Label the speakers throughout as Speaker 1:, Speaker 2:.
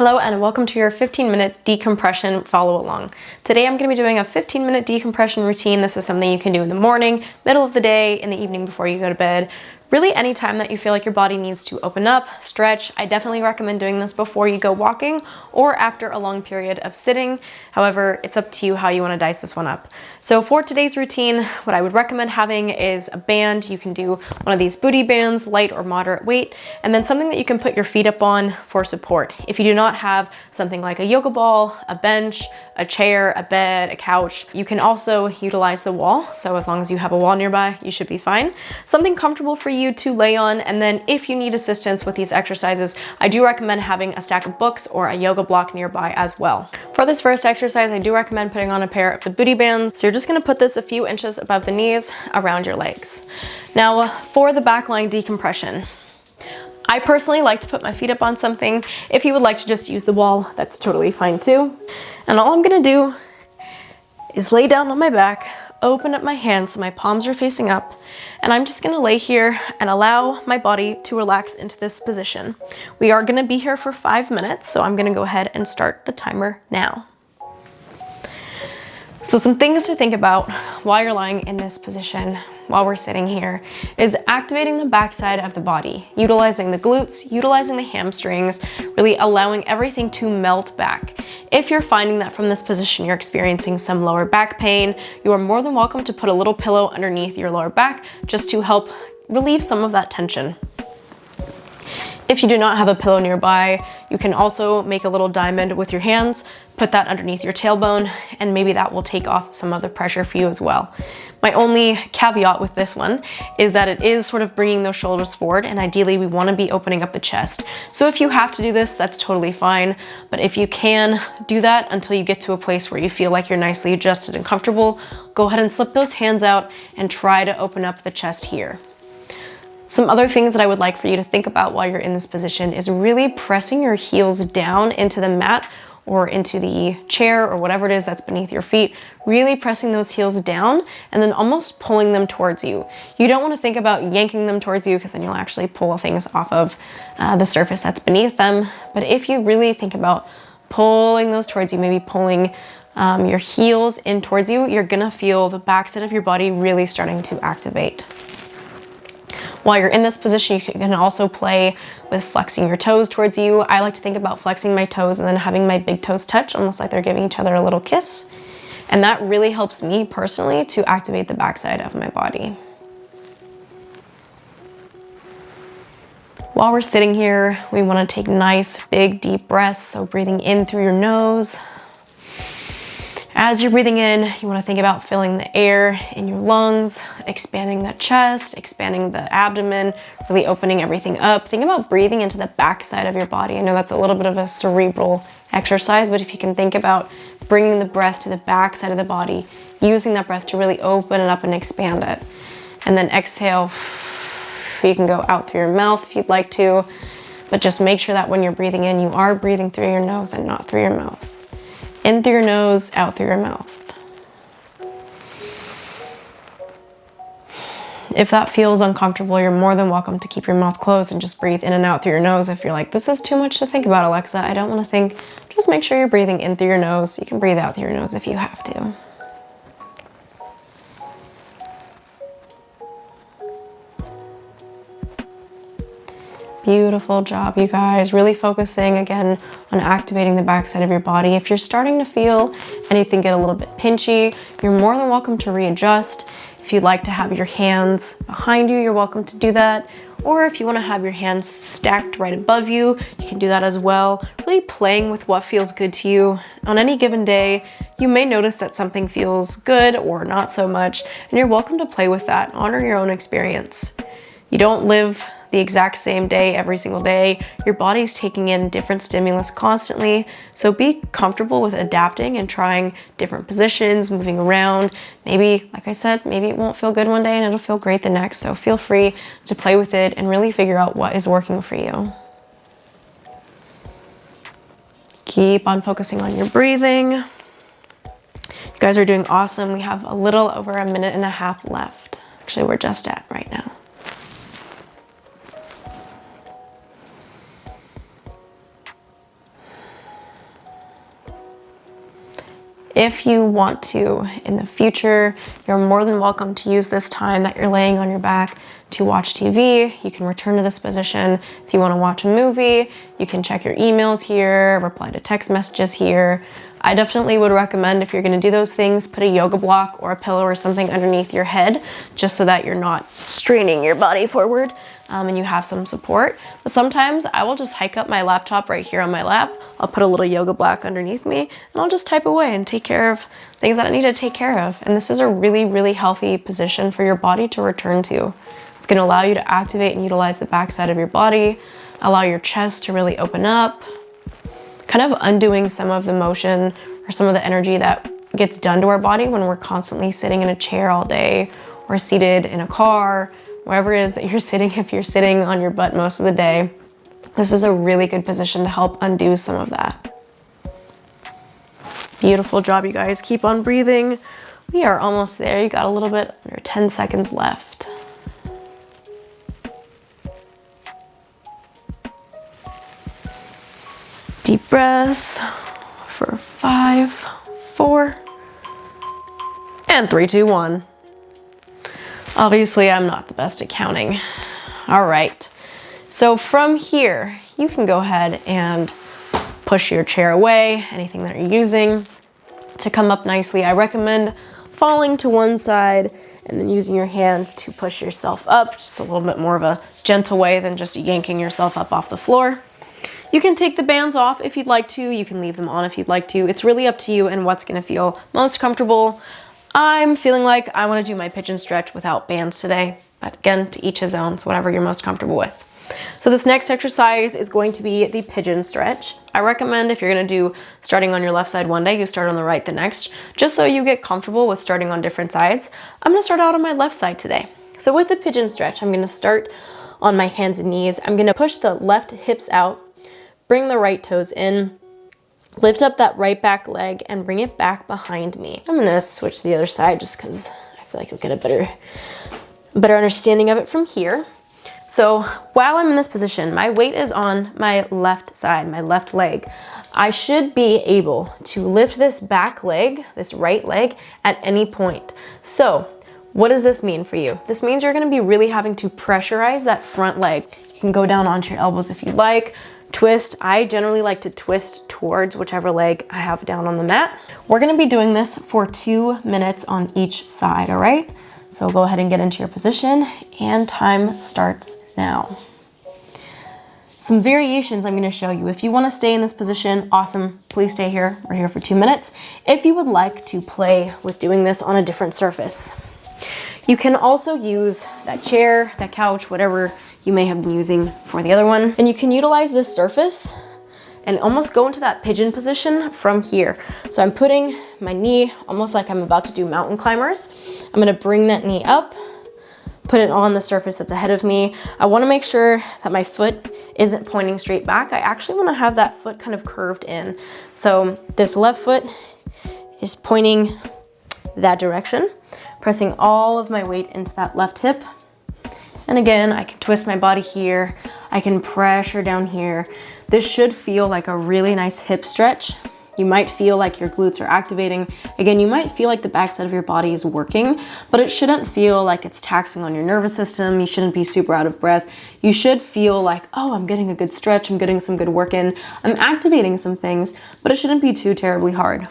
Speaker 1: Hello and welcome to your 15-minute decompression follow along. Today I'm going to be doing a 15-minute decompression routine. This is something you can do in the morning, middle of the day, in the evening before you go to bed. Really any time that you feel like your body needs to open up, stretch. I definitely recommend doing this before you go walking or after a long period of sitting. However, it's up to you how you want to dice this one up. So for today's routine, what I would recommend having is a band. You can do one of these booty bands, light or moderate weight, and then something that you can put your feet up on for support. If you do not have something like a yoga ball, a bench, a chair, a bed, a couch, you can also utilize the wall. So as long as you have a wall nearby, you should be fine. Something comfortable for you to lay on, and then if you need assistance with these exercises, I do recommend having a stack of books or a yoga block nearby as well. For this first exercise, I do recommend putting on a pair of the booty bands. So you're just gonna put this a few inches above the knees around your legs. Now for the back lying decompression, I personally like to put my feet up on something. If you would like to just use the wall, that's totally fine too. And all I'm gonna do is lay down on my back, open up my hands so my palms are facing up, and I'm just gonna lay here and allow my body to relax into this position. We are gonna be here for 5 minutes, so I'm gonna go ahead and start the timer now. So some things to think about while you're lying in this position, while we're sitting here, is activating the backside of the body, utilizing the glutes, utilizing the hamstrings, really allowing everything to melt back. If you're finding that from this position you're experiencing some lower back pain, you are more than welcome to put a little pillow underneath your lower back just to help relieve some of that tension. If you do not have a pillow nearby, you can also make a little diamond with your hands, put that underneath your tailbone, and maybe that will take off some of the pressure for you as well. My only caveat with this one is that it is sort of bringing those shoulders forward, and ideally we want to be opening up the chest. So if you have to do this, that's totally fine. But if you can do that until you get to a place where you feel like you're nicely adjusted and comfortable, go ahead and slip those hands out and try to open up the chest here. Some other things that I would like for you to think about while you're in this position is really pressing your heels down into the mat or into the chair or whatever it is that's beneath your feet, really pressing those heels down and then almost pulling them towards you. You don't want to think about yanking them towards you because then you'll actually pull things off of the surface that's beneath them. But if you really think about pulling those towards you, maybe pulling your heels in towards you, you're gonna feel the backside of your body really starting to activate. While you're in this position, you can also play with flexing your toes towards you. I like to think about flexing my toes and then having my big toes touch, almost like they're giving each other a little kiss. And that really helps me personally to activate the backside of my body. While we're sitting here, we want to take nice, big, deep breaths. So breathing in through your nose. As you're breathing in, you want to think about filling the air in your lungs, expanding the chest, expanding the abdomen, really opening everything up. Think about breathing into the backside of your body. I know that's a little bit of a cerebral exercise, but if you can think about bringing the breath to the backside of the body, using that breath to really open it up and expand it. And then exhale. You can go out through your mouth if you'd like to, but just make sure that when you're breathing in, you are breathing through your nose and not through your mouth. In through your nose, out through your mouth. If that feels uncomfortable, you're more than welcome to keep your mouth closed and just breathe in and out through your nose. If you're like, this is too much to think about, Alexa, I don't want to think, just make sure you're breathing in through your nose. You can breathe out through your nose if you have to. Beautiful job, you guys. Really focusing again on activating the backside of your body. If you're starting to feel anything get a little bit pinchy, you're more than welcome to readjust. If you'd like to have your hands behind you, you're welcome to do that. Or if you want to have your hands stacked right above you, you can do that as well. Really playing with what feels good to you. On any given day, you may notice that something feels good or not so much, and you're welcome to play with that. Honor your own experience. You don't live the exact same day every single day. Your body's taking in different stimulus constantly, so be comfortable with adapting and trying different positions, moving around. Maybe, like I said, maybe it won't feel good one day and it'll feel great the next, so feel free to play with it and really figure out what is working for you. Keep on focusing on your breathing. You guys are doing awesome. We have a little over 1.5 minutes left. Actually, we're just at right now. If you want to in the future, you're more than welcome to use this time that you're laying on your back to watch TV. You can return to this position. If you want to watch a movie, you can check your emails here, reply to text messages here. I definitely would recommend, if you're going to do those things, put a yoga block or a pillow or something underneath your head, just so that you're not straining your body forward and you have some support. But sometimes I will just hike up my laptop right here on my lap. I'll put a little yoga block underneath me and I'll just type away and take care of things that I need to take care of. And this is a really, really healthy position for your body to return to. It's going to allow you to activate and utilize the backside of your body, allow your chest to really open up, kind of undoing some of the motion or some of the energy that gets done to our body when we're constantly sitting in a chair all day or seated in a car, wherever it is that you're sitting. If you're sitting on your butt most of the day, this is a really good position to help undo some of that. Beautiful job, you guys. Keep on breathing. We are almost there. You got a little bit under 10 seconds left. Deep breaths for 5, 4, and 3, 2, 1. Obviously, I'm not the best at counting. All right, so from here, you can go ahead and push your chair away, anything that you're using to come up nicely. I recommend falling to one side and then using your hand to push yourself up, just a little bit more of a gentle way than just yanking yourself up off the floor. You can take the bands off if you'd like to. You can leave them on if you'd like to. It's really up to you and what's gonna feel most comfortable. I'm feeling like I wanna do my pigeon stretch without bands today, but again, to each his own, so whatever you're most comfortable with. So this next exercise is going to be the pigeon stretch. I recommend, if you're gonna do starting on your left side one day, you start on the right the next, just so you get comfortable with starting on different sides. I'm gonna start out on my left side today. So with the pigeon stretch, I'm gonna start on my hands and knees. I'm gonna push the left hips out, bring the right toes in, lift up that right back leg and bring it back behind me. I'm gonna switch to the other side just because I feel like you'll get a better understanding of it from here. So while I'm in this position, my weight is on my left side, my left leg. I should be able to lift this back leg, this right leg, at any point. So what does this mean for you? This means you're gonna be really having to pressurize that front leg. You can go down onto your elbows if you'd like, twist. I generally like to twist towards whichever leg I have down on the mat. We're gonna be doing this for 2 minutes on each side, all right? So go ahead and get into your position and time starts now. Some variations I'm gonna show you. If you wanna stay in this position, awesome, please stay here. We're here for 2 minutes. If you would like to play with doing this on a different surface, you can also use that chair, that couch, whatever you may have been using for the other one. And you can utilize this surface and almost go into that pigeon position from here. So I'm putting my knee almost like I'm about to do mountain climbers. I'm gonna bring that knee up, put it on the surface that's ahead of me. I wanna make sure that my foot isn't pointing straight back. I actually wanna have that foot kind of curved in. So this left foot is pointing that direction, pressing all of my weight into that left hip. And again, I can twist my body here. I can pressure down here. This should feel like a really nice hip stretch. You might feel like your glutes are activating. Again, you might feel like the backside of your body is working, but it shouldn't feel like it's taxing on your nervous system. You shouldn't be super out of breath. You should feel like, oh, I'm getting a good stretch. I'm getting some good work in. I'm activating some things, but it shouldn't be too terribly hard.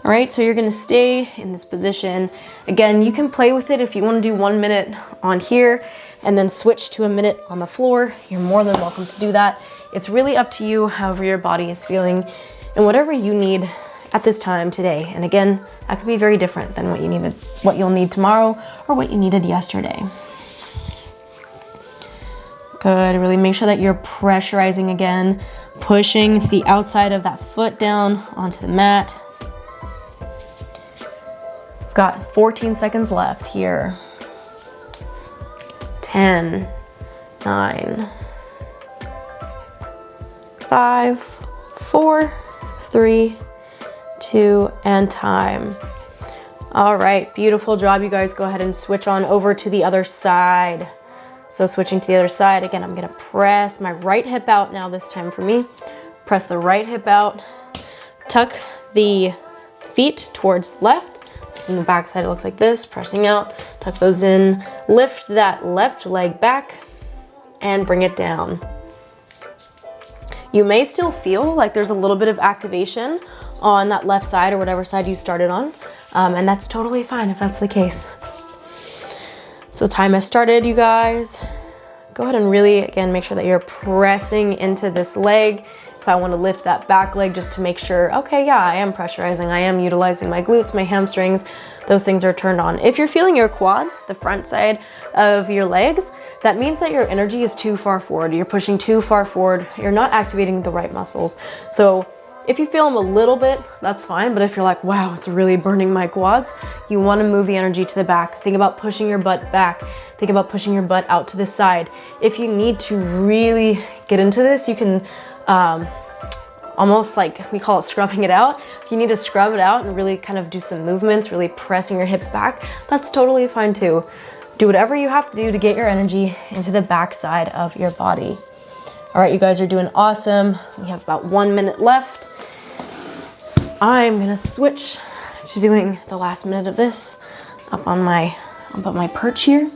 Speaker 1: All right, so you're gonna stay in this position. Again, you can play with it if you wanna do 1 minute on here and then switch to a minute on the floor. You're more than welcome to do that. It's really up to you, however your body is feeling and whatever you need at this time today. And again, that could be very different than what you'll need tomorrow or what you needed yesterday. Good, really make sure that you're pressurizing again, pushing the outside of that foot down onto the mat. Got 14 seconds left here. 10, 9, 5, 4, 3, 2, and time. All right, beautiful job, you guys. Go ahead and switch on over to the other side. So switching to the other side, again, I'm gonna press my right hip out now this time for me. Press the right hip out, tuck the feet towards the left. So from the back side, it looks like this, pressing out, tuck those in, lift that left leg back and bring it down. You may still feel like there's a little bit of activation on that left side or whatever side you started on, and that's totally fine if that's the case. So time has started, you guys. Go ahead and really, again, make sure that you're pressing into this leg. If I want to lift that back leg just to make sure, okay, yeah, I am pressurizing, I am utilizing my glutes, my hamstrings, those things are turned on. If you're feeling your quads, the front side of your legs, that means that your energy is too far forward. You're pushing too far forward. You're not activating the right muscles. So if you feel them a little bit, that's fine. But if you're like, wow, it's really burning my quads, you want to move the energy to the back. Think about pushing your butt back. Think about pushing your butt out to the side. If you need to really get into this, you can almost like we call it scrubbing it out. If you need to scrub it out and really kind of do some movements, really pressing your hips back, that's totally fine too. Do whatever you have to do to get your energy into the back side of your body. All right, you guys are doing awesome. We have about 1 minute left. I'm gonna switch to doing the last minute of this up on my perch here.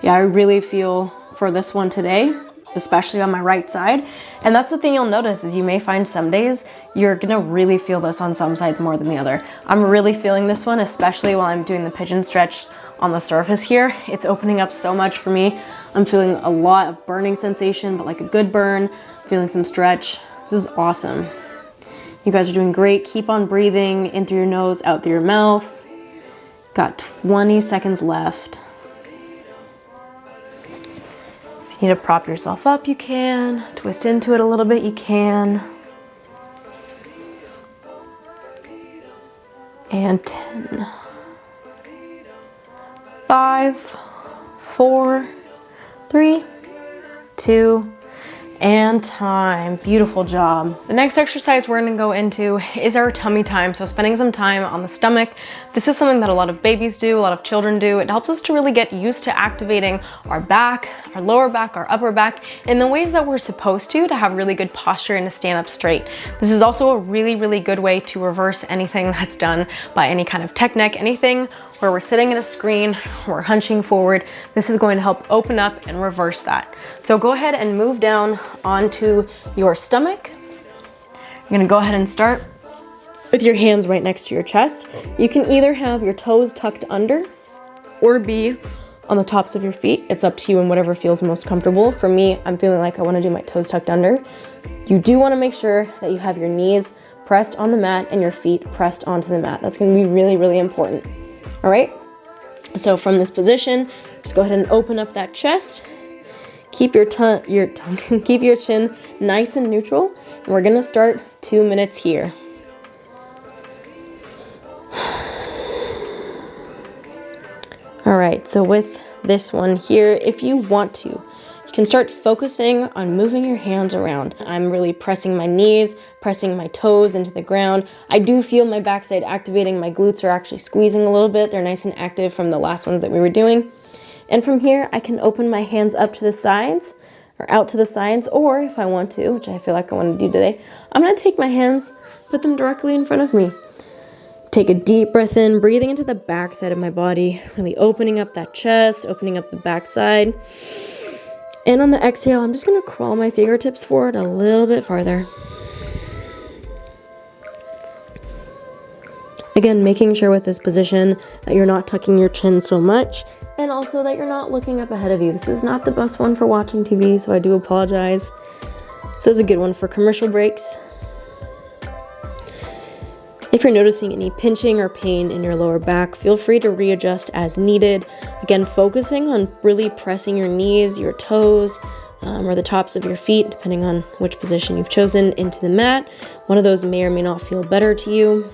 Speaker 1: Yeah, I really feel for this one today, especially on my right side. And that's the thing you'll notice is you may find some days you're gonna really feel this on some sides more than the other. I'm really feeling this one, especially while I'm doing the pigeon stretch on the surface here. It's opening up so much for me. I'm feeling a lot of burning sensation, but like a good burn, feeling some stretch. This is awesome. You guys are doing great. Keep on breathing in through your nose, out through your mouth. Got 20 seconds left. If you need to prop yourself up, you can. Twist into it a little bit, you can. And 10. 5, 4, 3, 2, and time. Beautiful job. The next exercise we're gonna go into is our tummy time. So spending some time on the stomach. This is something that a lot of babies do, a lot of children do. It helps us to really get used to activating our back, our lower back, our upper back in the ways that we're supposed to have really good posture and to stand up straight. This is also a really, really good way to reverse anything that's done by any kind of tech neck, anything where we're sitting at a screen, we're hunching forward. This is going to help open up and reverse that. So go ahead and move down onto your stomach. You're gonna go ahead and start with your hands right next to your chest. You can either have your toes tucked under or be on the tops of your feet. It's up to you and whatever feels most comfortable. For me, I'm feeling like I wanna do my toes tucked under. You do wanna make sure that you have your knees pressed on the mat and your feet pressed onto the mat. That's gonna be really, really important. All right, so from this position, just go ahead and open up that chest. Keep your keep your chin nice and neutral. And we're gonna start 2 minutes here. All right, so with this one here, if you want to, you can start focusing on moving your hands around. I'm really pressing my knees, pressing my toes into the ground. I do feel my backside activating. My glutes are actually squeezing a little bit. They're nice and active from the last ones that we were doing. And from here, I can open my hands up to the sides or out to the sides, or if I want to, which I feel like I want to do today, I'm gonna take my hands, put them directly in front of me. Take a deep breath in, breathing into the back side of my body, really opening up that chest, opening up the back side. And on the exhale, I'm just gonna crawl my fingertips forward a little bit farther. Again, making sure with this position that you're not tucking your chin so much, and also that you're not looking up ahead of you. This is not the best one for watching TV, so I do apologize. This is a good one for commercial breaks. If you're noticing any pinching or pain in your lower back, feel free to readjust as needed. Again, focusing on really pressing your knees, your toes, or the tops of your feet, depending on which position you've chosen, into the mat. One of those may or may not feel better to you.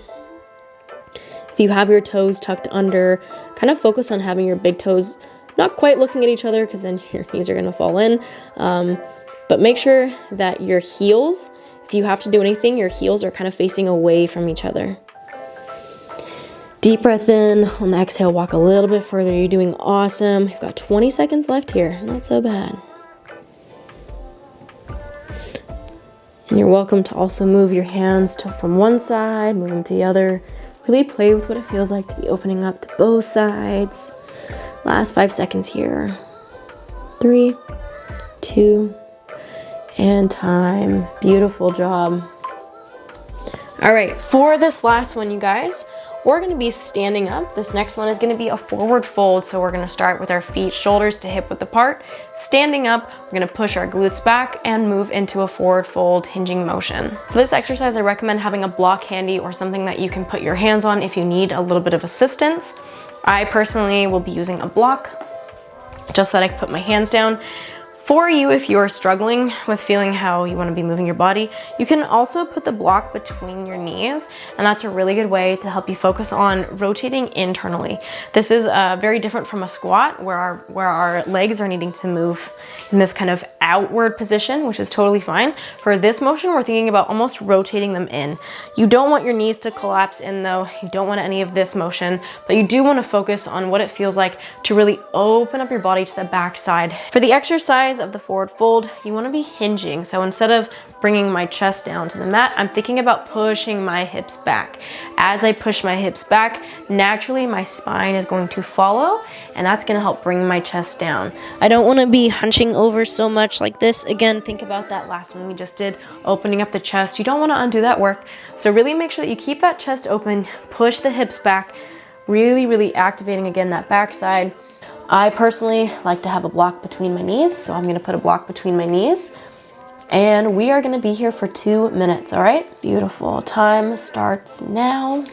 Speaker 1: If you have your toes tucked under, kind of focus on having your big toes not quite looking at each other because then your knees are going to fall in. But make sure that your heels, if you have to do anything, your heels are kind of facing away from each other. Deep breath in. On the exhale, walk a little bit further. You're doing awesome. You've got 20 seconds left here. Not so bad. And you're welcome to also move your hands from one side, move them to the other. Really play with what it feels like to be opening up to both sides. Last 5 seconds here. 3, 2, and time. Beautiful job. All right, for this last one, you guys, we're gonna be standing up. This next one is gonna be a forward fold. So we're gonna start with our feet, shoulders to hip width apart. Standing up, we're gonna push our glutes back and move into a forward fold hinging motion. For this exercise, I recommend having a block handy or something that you can put your hands on if you need a little bit of assistance. I personally will be using a block just so that I can put my hands down. For you, if you are struggling with feeling how you want to be moving your body, you can also put the block between your knees, and that's a really good way to help you focus on rotating internally. This is very different from a squat where our legs are needing to move in this kind of outward position, which is totally fine. For this motion, we're thinking about almost rotating them in. You don't want your knees to collapse in though. You don't want any of this motion, but you do want to focus on what it feels like to really open up your body to the back side. For the exercise of the forward fold, you want to be hinging. So instead of bringing my chest down to the mat, I'm thinking about pushing my hips back. As I push my hips back, naturally my spine is going to follow, and that's going to help bring my chest down. I don't want to be hunching over so much like this. Again, think about that last one we just did, opening up the chest. You don't want to undo that work. So really make sure that you keep that chest open, push the hips back, really activating again that backside. I personally like to have a block between my knees, so I'm gonna put a block between my knees. And we are gonna be here for 2 minutes, all right? Beautiful. Time starts now.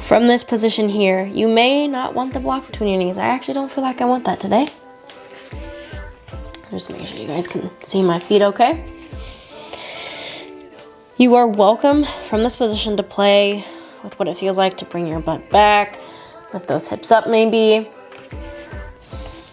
Speaker 1: From this position here, you may not want the block between your knees. I actually don't feel like I want that today. Just make sure you guys can see my feet okay. You are welcome from this position to play with what it feels like to bring your butt back, lift those hips up maybe.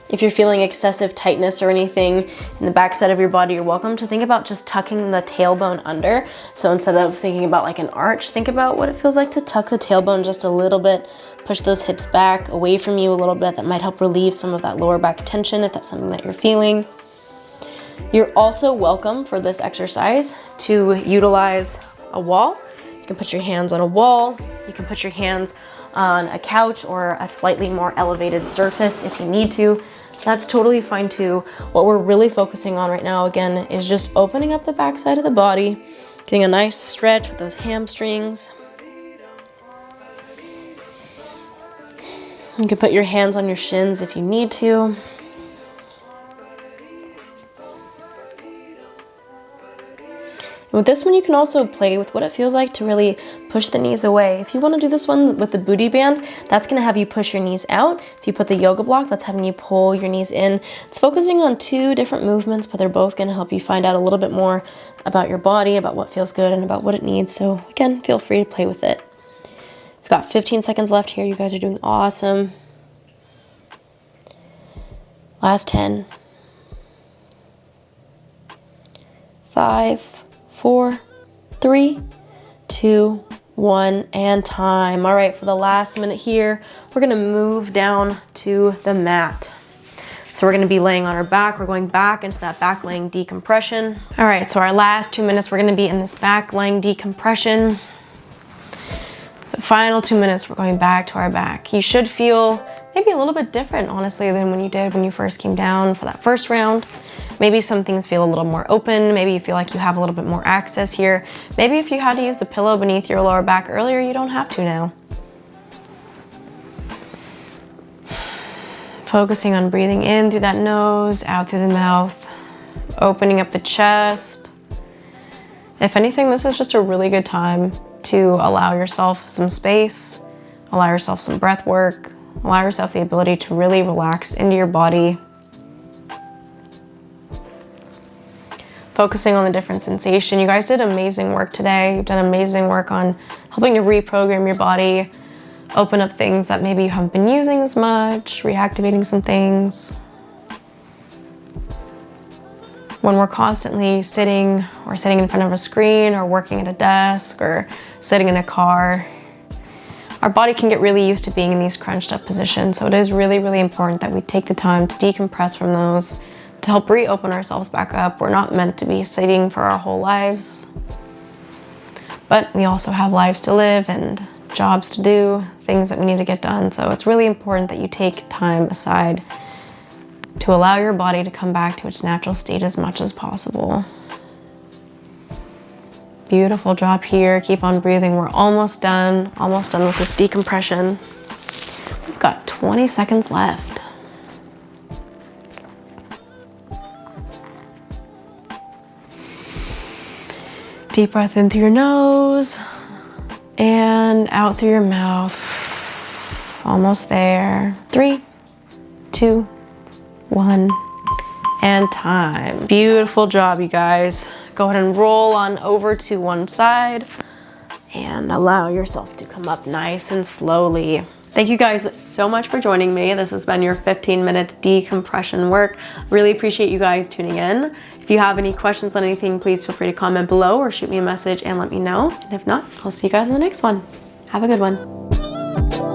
Speaker 1: If you're feeling excessive tightness or anything in the backside of your body, you're welcome to think about just tucking the tailbone under. So instead of thinking about like an arch, think about what it feels like to tuck the tailbone just a little bit, push those hips back away from you a little bit. That might help relieve some of that lower back tension if that's something that you're feeling. You're also welcome for this exercise to utilize a wall. You can put your hands on a wall. You can put your hands on a couch or a slightly more elevated surface if you need to. That's totally fine too. What we're really focusing on right now, again, is just opening up the backside of the body, getting a nice stretch with those hamstrings. You can put your hands on your shins if you need to. And with this one, you can also play with what it feels like to really push the knees away. If you want to do this one with the booty band, that's going to have you push your knees out. If you put the yoga block, that's having you pull your knees in. It's focusing on 2 different movements, but they're both going to help you find out a little bit more about your body, about what feels good, and about what it needs. So again, feel free to play with it. We've got 15 seconds left here. You guys are doing awesome. Last 10. 5, 4, 3, 2, 1, and time. All right, for the last minute here, we're gonna move down to the mat. So we're gonna be laying on our back. We're going back into that back laying decompression. All right, so our last 2 minutes, we're gonna be in this back laying decompression. So final 2 minutes, we're going back to our back. You should feel maybe a little bit different, honestly, than when you did when you first came down for that first round. Maybe some things feel a little more open. Maybe you feel like you have a little bit more access here. Maybe if you had to use the pillow beneath your lower back earlier, you don't have to now. Focusing on breathing in through that nose, out through the mouth, opening up the chest. If anything, this is just a really good time to allow yourself some space, allow yourself some breath work, allow yourself the ability to really relax into your body. Focusing on the different sensation. You guys did amazing work today. You've done amazing work on helping to reprogram your body, open up things that maybe you haven't been using as much, reactivating some things. When we're constantly sitting in front of a screen or working at a desk or sitting in a car, our body can get really used to being in these crunched up positions. So it is really, really important that we take the time to decompress from those to help reopen ourselves back up. We're not meant to be sitting for our whole lives, but we also have lives to live and jobs to do, things that we need to get done. So it's really important that you take time aside to allow your body to come back to its natural state as much as possible. Beautiful job here. Keep on breathing. We're almost done with this decompression. We've got 20 seconds left. Deep breath in through your nose and out through your mouth. Almost there. 3, 2, 1, and time. Beautiful job, you guys. Go ahead and roll on over to one side and allow yourself to come up nice and slowly. Thank you guys so much for joining me. This has been your 15-minute decompression work. Really appreciate you guys tuning in. If you have any questions on anything, please feel free to comment below or shoot me a message and let me know. And if not, I'll see you guys in the next one. Have a good one.